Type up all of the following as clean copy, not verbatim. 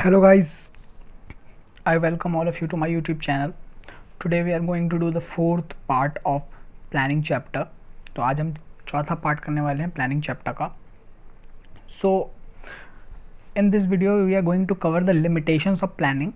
Hello guys, I welcome all of you to my YouTube channel. Today we are going to do the fourth part of planning chapter. तो आज हम चौथा part करने वाले हैं planning chapter का. So in this video we are going to cover the limitations of planning.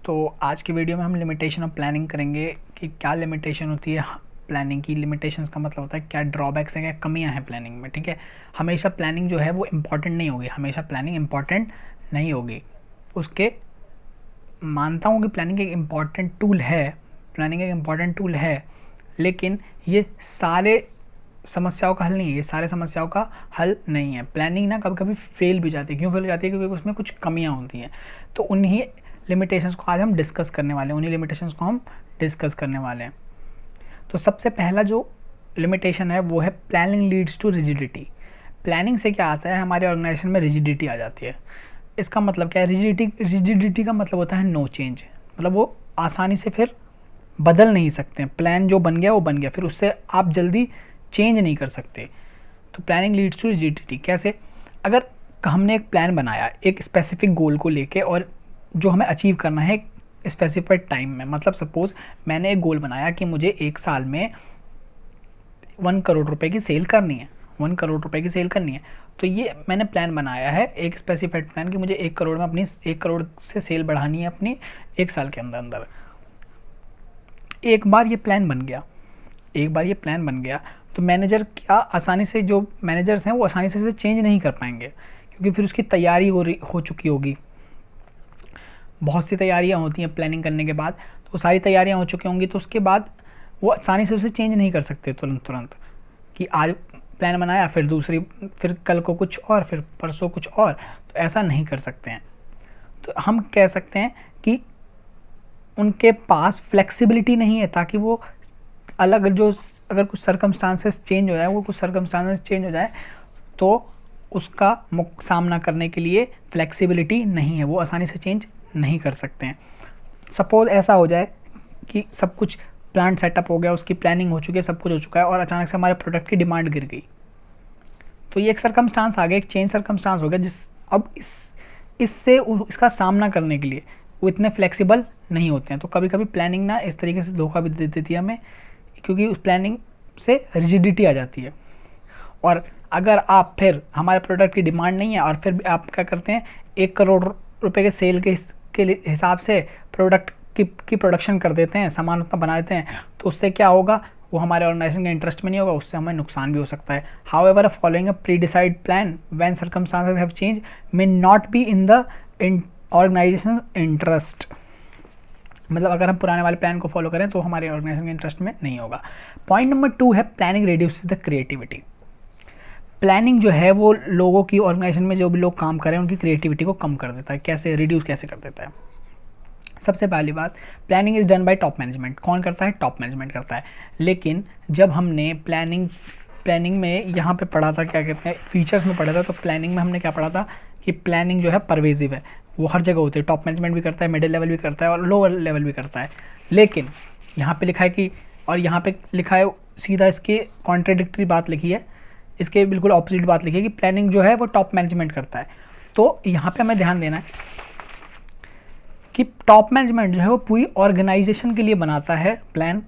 तो आज की वीडियो में हम लिमिटेशन ऑफ प्लानिंग करेंगे कि क्या लिमिटेशन होती है प्लानिंग की. लिमिटेशंस का मतलब होता है क्या ड्रॉबैक्स हैं, क्या कमियां हैं प्लानिंग में. ठीक है, हमेशा प्लानिंग जो है वो इम्पॉर्टेंट नहीं होगी, हमेशा प्लानिंग इम्पॉर्टेंट नहीं होगी. उसके मानता हूँ कि प्लानिंग एक इम्पॉर्टेंट टूल है, प्लानिंग एक इम्पॉर्टेंट टूल है, लेकिन ये सारे समस्याओं का हल नहीं है, ये सारे समस्याओं का हल नहीं है. प्लानिंग ना कभी कभी फेल भी जाती है. क्यों फेल हो जाती है? क्योंकि उसमें कुछ कमियाँ होती हैं. तो उन्हीं लिमिटेशंस को आज हम डिस्कस करने वाले हैं, उन्हीं लिमिटेशंस को हम डिस्कस करने वाले हैं. तो सबसे पहला जो लिमिटेशन है वो है planning leads to rigidity. Planning से क्या आता है, हमारे ऑर्गेनाइजेशन में रिजिडिटी आ जाती है. इसका मतलब क्या है? रिजिडिटी का मतलब होता है नो चेंज. मतलब वो आसानी से फिर बदल नहीं सकते. प्लान जो बन गया वो बन गया, फिर उससे आप जल्दी चेंज नहीं कर सकते. तो प्लानिंग लीड्स टू रिजिडिटी कैसे? अगर हमने एक प्लान बनाया एक स्पेसिफिक गोल को लेके और जो हमें अचीव करना है स्पेसिफाइड टाइम में. मतलब सपोज मैंने एक गोल बनाया कि मुझे एक साल में 1 करोड़ रुपए की सेल करनी है, 1 करोड़ रुपए की सेल करनी है. तो ये मैंने प्लान बनाया है, एक स्पेसिफाइड प्लान कि मुझे 1 करोड़ में अपनी 1 करोड़ से सेल बढ़ानी है अपनी 1 साल के अंदर अंदर. एक बार ये प्लान बन गया तो मैनेजर क्या आसानी से, जो मैनेजर्स हैं वो आसानी से इसे चेंज नहीं कर पाएंगे, क्योंकि फिर उसकी तैयारी हो चुकी होगी. बहुत सी तैयारियां होती हैं प्लानिंग करने के बाद, तो सारी तैयारियां हो चुकी होंगी, तो उसके बाद वो आसानी से उसे चेंज नहीं कर सकते तुरंत कि आज प्लान बनाया फिर कल को कुछ और, फिर परसों कुछ और. तो ऐसा नहीं कर सकते हैं. तो हम कह सकते हैं कि उनके पास फ्लेक्सिबिलिटी नहीं है, ताकि वो अगर कुछ सर्कमस्टांसेस चेंज हो जाए तो उसका सामना करने के लिए फ्लेक्सिबिलिटी नहीं है, वो आसानी से चेंज नहीं कर सकते हैं. सपोज ऐसा हो जाए कि सब कुछ प्लांट सेटअप हो गया, उसकी प्लानिंग हो चुकी है, सब कुछ हो चुका है, और अचानक से हमारे प्रोडक्ट की डिमांड गिर गई. तो ये एक सर्कमस्टांस आ गया, एक चेंज सर्कमस्टांस हो गया, इससे इसका सामना करने के लिए वो इतने फ्लेक्सिबल नहीं होते हैं. तो कभी कभी प्लानिंग ना इस तरीके से धोखा भी दे देती है हमें, क्योंकि उस प्लानिंग से रिजिडिटी आ जाती है. और अगर आप फिर हमारे प्रोडक्ट की डिमांड नहीं है और फिर भी आप क्या करते हैं, 1 करोड़ रुपए के सेल के हिसाब से प्रोडक्ट की प्रोडक्शन कर देते हैं, सामान उतना बना देते हैं, तो उससे क्या होगा, वो हमारे ऑर्गेनाइजेशन के इंटरेस्ट में नहीं होगा, उससे हमें नुकसान भी हो सकता है. However following a pre decide plan when circumstances have change may not be in the organisation interest. मतलब अगर हम पुराने वाले प्लान को फॉलो करें तो हमारे ऑर्गेनाइजेशन के इंटरेस्ट में नहीं होगा. पॉइंट नंबर 2 है planning reduces the creativity. Planning जो है वो लोगों की, ऑर्गेनाइजेशन में जो भी लोग काम कर रहे हैं उनकी क्रिएटिविटी को कम कर देता है. कैसे रिड्यूस कैसे कर देता है? सबसे पहली बात, planning is done by top management. कौन करता है? टॉप मैनेजमेंट करता है. लेकिन जब हमने प्लानिंग में यहाँ पे पढ़ा था, क्या कहते हैं, फीचर्स में पढ़ा था, तो प्लानिंग में हमने क्या पढ़ा था कि प्लानिंग जो है परवेजिव है, वो हर जगह होती है. टॉप मैनेजमेंट भी करता है, मिडिल लेवल भी करता है और लोअर लेवल भी करता है. लेकिन यहाँ पे लिखा है कि, और यहाँ पे लिखा है सीधा इसके कॉन्ट्राडिक्टरी बात लिखी है, इसके बिल्कुल ऑपोजिट बात लिखी है कि प्लानिंग जो है वो टॉप मैनेजमेंट करता है. तो यहाँ पे हमें ध्यान देना है कि टॉप मैनेजमेंट जो है वो पूरी ऑर्गेनाइजेशन के लिए बनाता है प्लान.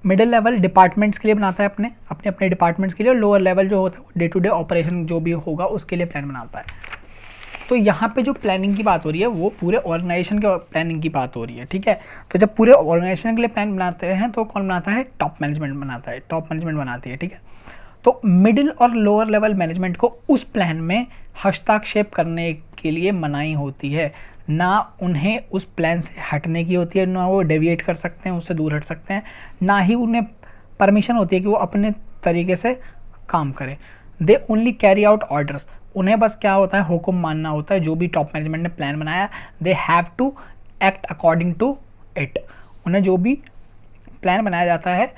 मिडिल लेवल डिपार्टमेंट्स के लिए बनाता है, अपने डिपार्टमेंट्स के लिए. और लोअर लेवल जो होता है डे टू डे ऑपरेशन जो भी होगा उसके लिए प्लान बनाता है. तो यहाँ पे जो प्लानिंग की बात हो रही है वो पूरे ऑर्गेनाइजेशन के प्लानिंग की बात हो रही है. ठीक है, तो जब पूरे ऑर्गेनाइजेशन के लिए प्लान बनाते हैं तो कौन बनाता है? टॉप मैनेजमेंट बनाता है, टॉप मैनेजमेंट बनाती है. ठीक है, तो मिडिल और लोअर लेवल मैनेजमेंट को उस प्लान में हस्तक्षेप करने के लिए मनाही होती है. ना उन्हें उस प्लान से हटने की होती है, ना वो डेविएट कर सकते हैं, उससे दूर हट सकते हैं, ना ही उन्हें परमिशन होती है कि वो अपने तरीके से काम करें. They only carry out orders. उन्हें बस क्या होता है, हुक्म मानना होता है. जो भी टॉप मैनेजमेंट ने प्लान बनाया, they have to act according to it. उन्हें जो भी प्लान बनाया जाता है,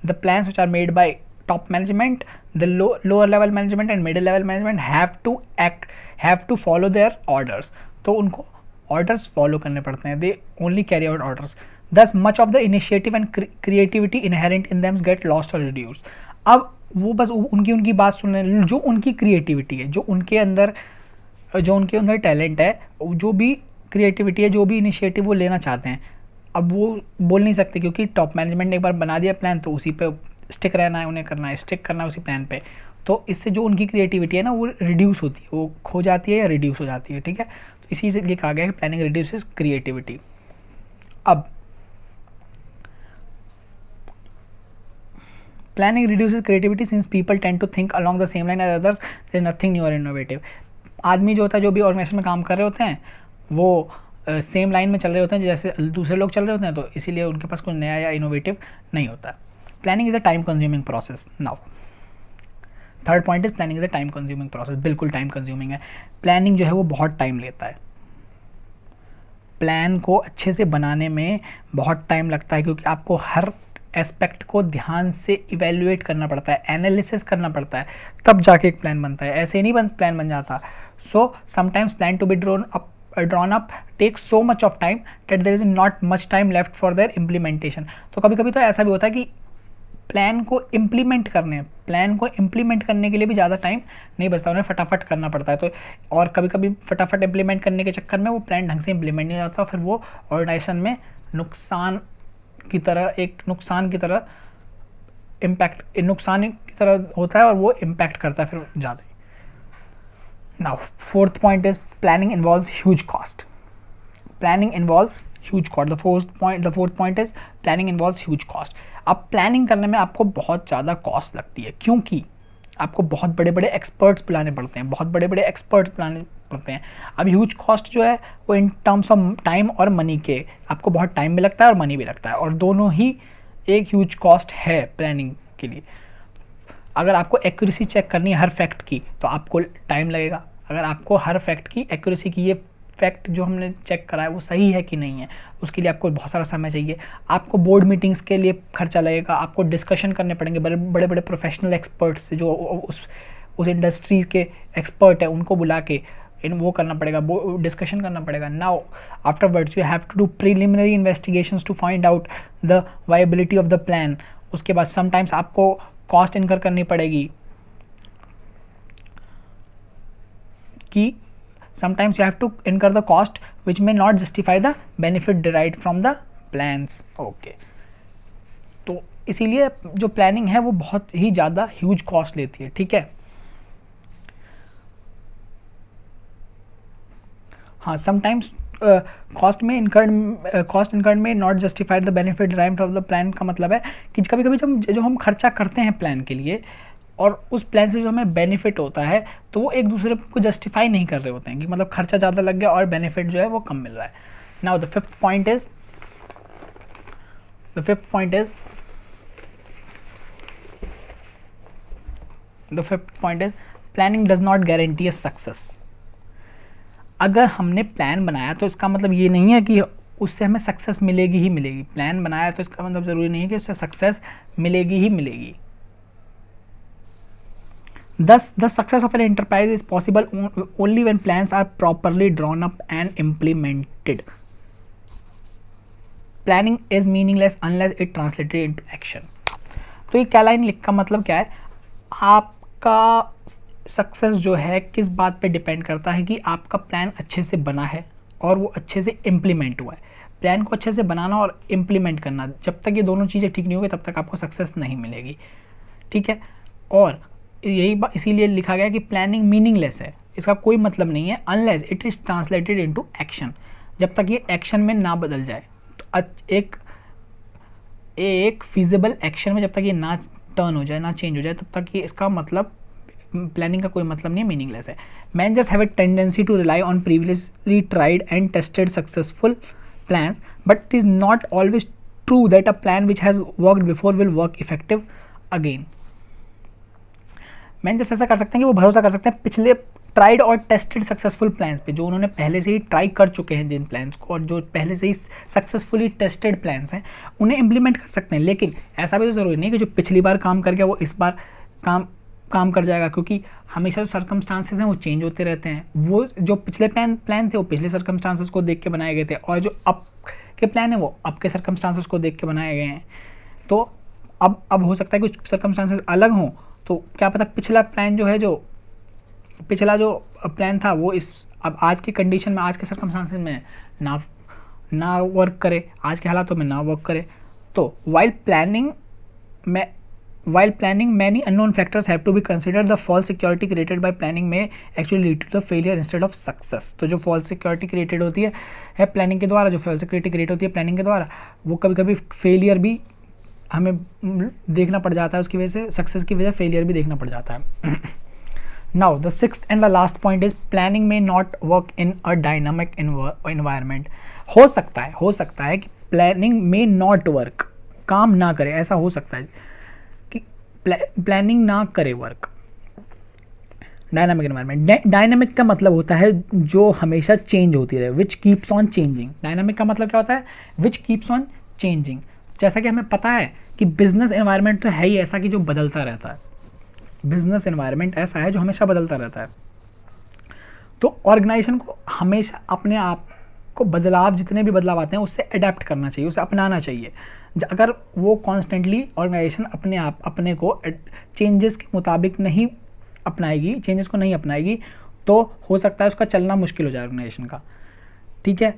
the plans which are made by top management, the lower level management and middle level management have to follow their orders. तो उनको orders follow करने पड़ते हैं. They only carry out orders. Thus much of the initiative and creativity inherent in them get lost or reduced. अब वो बस उनकी बात सुन रहे हैं. जो उनकी क्रिएटिविटी है, जो उनके अंदर जो उनके अंदर टैलेंट है, जो भी क्रिएटिविटी है, जो भी इनिशिएटिव वो लेना चाहते हैं, अब वो बोल नहीं सकते क्योंकि टॉप मैनेजमेंट ने एक बार बना दिया प्लान तो उसी पे स्टिक रहना है, उन्हें करना है, स्टिक करना है उसी प्लान पे। तो इससे जो उनकी क्रिएटिविटी है ना वो रिड्यूस होती है, वो खो जाती है या रिड्यूस हो जाती है, ठीक है। तो इसी से ये कहा गया है कि प्लानिंग रिड्यूसेस क्रिएटिविटी। अब planning reduces creativity since people tend to think along the same line as others, there is nothing new और इनोवेटिव। आदमी जो होता है, जो भी ऑर्गेनाइजेशन में काम कर रहे होते हैं, वो सेम लाइन में चल रहे होते हैं जैसे दूसरे लोग चल रहे होते हैं, तो इसीलिए उनके पास कोई नया या इनोवेटिव नहीं होता। Planning is a time consuming process. Now third point is planning is a time consuming process. बिल्कुल टाइम कंज्यूमिंग है। प्लानिंग जो है वो बहुत टाइम लेता है। प्लान को अच्छे से बनाने में बहुत टाइम लगता है क्योंकि आपको हर एस्पेक्ट को ध्यान से इवेल्युएट करना पड़ता है, एनालिसिस करना पड़ता है, तब जाके एक प्लान बनता है। ऐसे नहीं प्लान बन जाता। So sometimes plan to be drawn up takes so much of time that there is not much time left for their implementation। तो कभी कभी तो ऐसा भी होता है कि प्लान को इम्प्लीमेंट करने के लिए भी ज़्यादा टाइम नहीं बचता, उन्हें फटाफट करना पड़ता है। तो और कभी कभी फटाफट इम्प्लीमेंट करने के चक्कर में वो प्लान ढंग से इम्प्लीमेंट नहीं होता, फिर वो ऑर्गेनाइजेशन में नुकसान की तरह होता है और वो इम्पैक्ट करता है फिर ज़्यादा। Now, fourth point is planning involves huge cost. The fourth point is planning involves huge cost. अब प्लानिंग करने में आपको बहुत ज़्यादा कॉस्ट लगती है क्योंकि आपको बहुत बड़े बड़े एक्सपर्ट्स बुलाने पड़ते हैं, अब ह्यूज कॉस्ट जो है वो इन टर्म्स ऑफ टाइम और मनी के, आपको बहुत टाइम भी लगता है और मनी भी लगता है, और दोनों ही एक ह्यूज कॉस्ट है प्लानिंग के लिए। अगर आपको एक्यूरेसी चेक करनी है हर फैक्ट की तो आपको टाइम लगेगा। अगर आपको हर फैक्ट की एक्यूरेसी की, ये फैक्ट जो हमने चेक करा है वो सही है कि नहीं है, उसके लिए आपको बहुत सारा समय चाहिए। आपको बोर्ड मीटिंग्स के लिए खर्चा लगेगा, आपको डिस्कशन करने पड़ेंगे बड़े बड़े प्रोफेशनल एक्सपर्ट्स से, जो उस इंडस्ट्री के एक्सपर्ट है, उनको बुला के वो करना पड़ेगा, डिस्कशन करना पड़ेगा। Now afterwards you have to do preliminary investigations to find out the viability of the plan. उसके बाद समटाइम्स आपको कॉस्ट इनकर करनी पड़ेगी कि sometimes you have to incur the cost which may not justify the benefit derived from the plans। okay, तो इसीलिए जो planning है वो बहुत ही ज़्यादा ह्यूज कॉस्ट लेती है, ठीक है। हाँ, समटाइम्स कॉस्ट इनकर्ड में not justified the benefit derived from the plan का मतलब है कि कभी कभी जो हम खर्चा करते हैं प्लान के लिए और उस प्लान से जो हमें बेनिफिट होता है तो वो एक दूसरे को जस्टिफाई नहीं कर रहे होते हैं, कि मतलब खर्चा ज़्यादा लग गया और बेनिफिट जो है वो कम मिल रहा है। Now the fifth point is planning does not guarantee a success. अगर हमने प्लान बनाया तो इसका मतलब ये नहीं है कि उससे हमें सक्सेस मिलेगी ही मिलेगी। प्लान बनाया तो इसका मतलब ज़रूरी नहीं है कि उससे सक्सेस मिलेगी ही मिलेगी। Thus, the success of an enterprise is possible only when plans are properly drawn up and implemented. Planning is meaningless unless it translated into action. तो ये क्या लाइन लिख का मतलब क्या है? आपका सक्सेस जो है किस बात पे डिपेंड करता है कि आपका प्लान अच्छे से बना है और वो अच्छे से इम्प्लीमेंट हुआ है। प्लान को अच्छे से बनाना और इम्प्लीमेंट करना, जब तक ये दोनों चीज़ें ठीक नहीं होगी तब तक आपको सक्सेस नहीं मिलेगी, ठीक है। और यही इसीलिए लिखा गया कि प्लानिंग मीनिंगलेस है, इसका कोई मतलब नहीं है unless it is translated into action. जब तक ये एक्शन में ना बदल जाए, तो एक फिजिबल एक्शन में जब तक ये ना टर्न हो जाए, ना चेंज हो जाए, तब तक ये इसका मतलब प्लानिंग का कोई मतलब नहीं है, मीनिंगलेस है। Managers have a tendency to rely on previously tried and tested successful plans, but it is not always true that a plan which has worked before will work effective again। Managers ऐसा कर सकते हैं कि वो भरोसा कर सकते हैं पिछले ट्राइड और टेस्टेड सक्सेसफुल प्लान्स पे, जो उन्होंने पहले से ही ट्राई कर चुके हैं जिन प्लान्स को, और जो पहले से ही सक्सेसफुली टेस्टेड प्लान्स हैं उन्हें इम्प्लीमेंट कर सकते हैं। लेकिन ऐसा भी तो ज़रूरी नहीं कि जो पिछली बार काम कर गया वो इस बार काम कर जाएगा, क्योंकि हमेशा जो सर्कमस्टांसेस हैं वो चेंज होते रहते हैं। वो जो पिछले प्लान थे वो पिछले सर्कमस्टांसेस को देख के बनाए गए थे, और जो अब के प्लान है वो अब के सर्कमस्टांसेस को देख के बनाए गए हैं। तो अब हो सकता है कुछ सर्कमस्टांसेस अलग हों, तो क्या पता पिछला प्लान जो है, जो पिछला जो प्लान था वो इस अब आज की कंडीशन में, आज के सर्कमस्टांसेस में ना वर्क करे, आज के हालातों में ना वर्क करे। तो while planning many unknown factors have to be considered. The false security created by planning may actually lead to the failure instead of success. तो जो false security created होती है प्लानिंग के द्वारा, जो false security create होती है planning के द्वारा, वो कभी कभी फेलियर भी हमें देखना पड़ जाता है, उसकी वजह से सक्सेस की वजह फेलियर भी देखना पड़ जाता है। Now the sixth and the last point is planning may not work in a dynamic environment. हो सकता है कि प्लानिंग में नॉट वर्क, काम ना करे, ऐसा हो सकता है कि प्लानिंग ना करे वर्क डायनामिक एनवायरनमेंट। डायनामिक का मतलब होता है जो हमेशा चेंज होती रहे, which keeps on changing. Dynamic का मतलब क्या होता है? Which keeps on changing. जैसा कि हमें पता है कि बिजनेस एनवायरनमेंट तो है ही ऐसा कि जो बदलता रहता है, बिजनेस एनवायरनमेंट ऐसा है जो हमेशा बदलता रहता है। तो ऑर्गेनाइजेशन को हमेशा अपने आप को बदलाव, जितने भी बदलाव आते हैं उससे अडेप्ट करना चाहिए, उसे अपनाना चाहिए। अगर वो कॉन्स्टेंटली ऑर्गेनाइजेशन अपने को चेंजेस के मुताबिक नहीं अपनाएगी, चेंजेस को नहीं अपनाएगी, तो हो सकता है उसका चलना मुश्किल हो जाए ऑर्गेनाइजेशन का। ठीक है,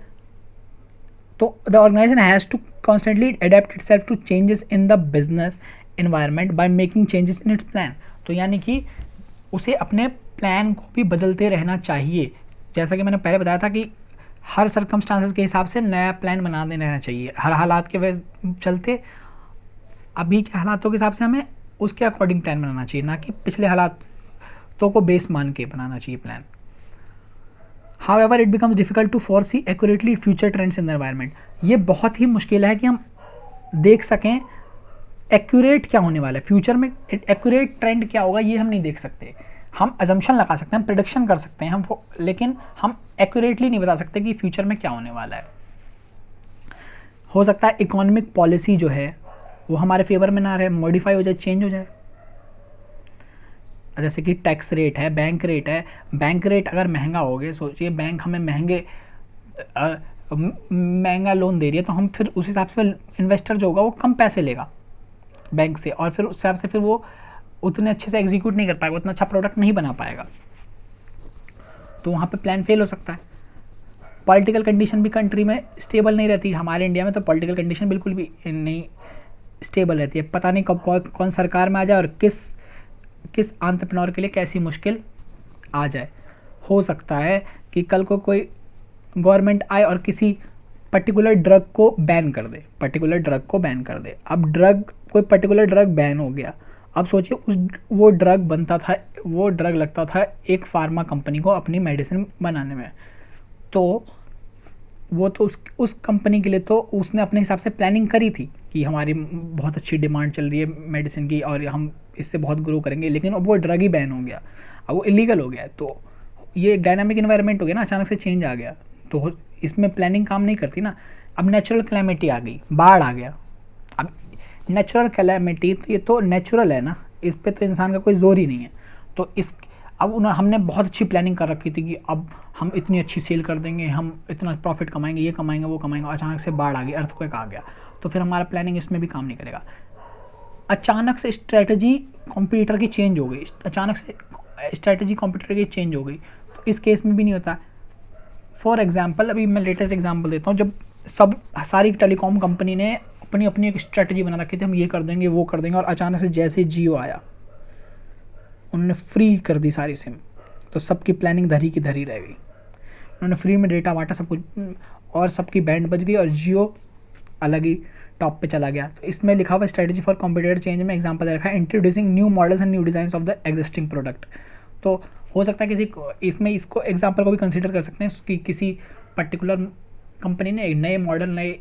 तो the organisation has to constantly adapt itself to changes in the business environment by making changes in its plan. तो यानी कि उसे अपने प्लान को भी बदलते रहना चाहिए। जैसा कि मैंने पहले बताया था कि हर सर्कमस्टांसेस के हिसाब से नया प्लान बना देना चाहिए, हर हालात के वजह चलते अभी के हालातों के हिसाब से हमें उसके अकॉर्डिंग प्लान बनाना चाहिए, ना कि पिछले हालातों को बेस मान के बनाना चाहिए plan. However, it becomes difficult to foresee accurately future trends in the environment. ये बहुत ही मुश्किल है कि हम देख सकें एक्यूरेट क्या होने वाला है फ्यूचर में, एक्यूरेट ट्रेंड क्या होगा ये हम नहीं देख सकते। हम अजम्पशन लगा सकते हैं, हम प्रिडिक्शन कर सकते हैं हम, लेकिन हम एक्यूरेटली नहीं बता सकते कि फ्यूचर में क्या होने वाला है। हो सकता है इकोनॉमिक पॉलिसी जो है वो हमारे फेवर में ना रहे, मॉडिफाई हो जाए, चेंज हो जाए। जैसे कि टैक्स रेट है, बैंक रेट है, बैंक रेट अगर महंगा हो गया, सोचिए बैंक हमें महंगा लोन दे रही है, तो हम फिर उस हिसाब से इन्वेस्टर जो होगा वो कम पैसे लेगा बैंक से, और फिर उस हिसाब से फिर वो उतने अच्छे से एग्जीक्यूट नहीं कर पाएगा, उतना अच्छा प्रोडक्ट नहीं बना पाएगा, तो वहाँ पे प्लान फेल हो सकता है। पॉलिटिकल कंडीशन भी कंट्री में स्टेबल नहीं रहती। हमारे इंडिया में तो पॉलिटिकल कंडीशन बिल्कुल भी नहीं स्टेबल रहती है, पता नहीं कब कौन सरकार में आ जाए और किस एंटरप्रेन्योर के लिए कैसी मुश्किल आ जाए। हो सकता है कि कल को कोई गवर्नमेंट आए और किसी पर्टिकुलर ड्रग को बैन कर दे, अब कोई पर्टिकुलर ड्रग बैन हो गया, अब सोचिए वो ड्रग लगता था एक फार्मा कंपनी को अपनी मेडिसिन बनाने में, तो वो तो उस कंपनी के लिए तो उसने अपने हिसाब से प्लानिंग करी थी कि हमारी बहुत अच्छी डिमांड चल रही है मेडिसिन की और हम इससे बहुत ग्रो करेंगे, लेकिन अब वो ड्रग ही बैन हो गया, अब वो इलीगल हो गया। तो ये एक डायनामिक इन्वायरमेंट हो गया ना, अचानक से चेंज आ गया, तो इसमें प्लानिंग काम नहीं करती ना। अब नेचुरल कैलेमिटी आ गई, बाढ़ आ गया, अब नेचुरल कैलेमिटी तो ये तो नेचुरल है ना, इस पर तो इंसान का कोई जोर ही नहीं है। तो अब हमने बहुत अच्छी प्लानिंग कर रखी थी कि अब हम इतनी अच्छी सेल कर देंगे, हम इतना प्रॉफिट कमाएंगे, ये कमाएंगे वो कमाएंगे, अचानक से बाढ़ आ गई, अर्थक्वेक आ गया, तो फिर हमारा प्लानिंग इसमें भी काम नहीं करेगा। अचानक से स्ट्रेटजी कॉम्पिटिटर की चेंज हो गई, तो इस केस में भी नहीं होता। फॉर एग्जाम्पल अभी मैं लेटेस्ट एग्जाम्पल देता हूँ, जब सारी टेलीकॉम कंपनी ने अपनी एक स्ट्रेटजी बना रखी थी, हम ये कर देंगे वो कर देंगे, और अचानक से जैसे जियो आया उन्होंने फ्री कर दी सारी सिम, तो सबकी प्लानिंग धरी की धरी रह गई। उन्होंने फ्री में डेटा बांटा सब कुछ, और सबकी बैंड बज गई और जियो अलग ही टॉप पे चला गया। तो इसमें लिखा हुआ स्ट्रेटजी फॉर कॉम्पिटिटर चेंज में एग्जांपल दे रखा है, introducing new models and new design of the existing product. तो हो सकता है इसको एग्जांपल को भी कंसीडर कर सकते हैं कि किसी पर्टिकुलर कंपनी ने नए मॉडल, नए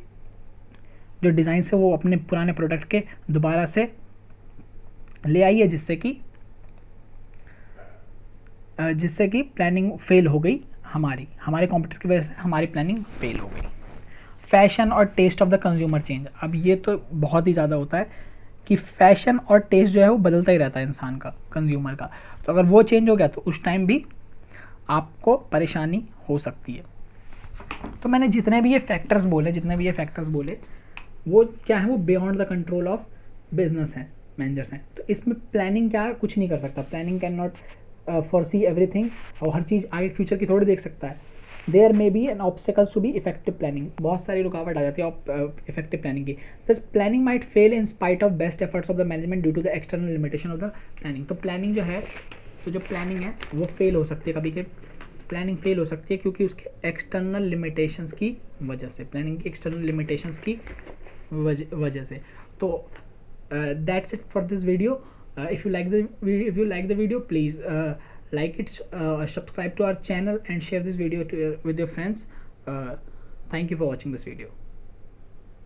जो डिज़ाइन से वो अपने पुराने प्रोडक्ट के दोबारा से ले आई है, जिससे कि प्लानिंग फेल हो गई, हमारे कॉम्पिटिटर की वजह से हमारी प्लानिंग फेल हो गई। फैशन और taste of the consumer change, अब ये तो बहुत ही ज़्यादा होता है कि फैशन और टेस्ट जो है वो बदलता ही रहता है इंसान का, कंज्यूमर का, तो अगर वो चेंज हो गया तो उस टाइम भी आपको परेशानी हो सकती है। तो मैंने जितने भी ये फैक्टर्स बोले वो क्या है, वो beyond the control of business हैं, मैनेजर्स हैं। तो इसमें प्लानिंग क्या कुछ नहीं कर सकता, planning can not foresee everything, और हर चीज़ आगे फ्यूचर की थोड़ी देख सकता है. There may be an obstacles to be effective planning. बहुत सारी रुकावट आ जाती है इफेक्टिव प्लानिंग की. This planning might fail in spite of best efforts of the management due to the external limitation of the planning. तो planning जो है, तो जो प्लानिंग है वो फेल हो सकती है, कभी के प्लानिंग फेल हो सकती है क्योंकि उसके एक्सटर्नल लिमिटेशंस की वजह से, प्लानिंग की एक्सटर्नल लिमिटेशंस की वजह से. तो that's it for this video. If you like the video, please like it, subscribe to our channel and share this video with your friends. Thank you for watching this video.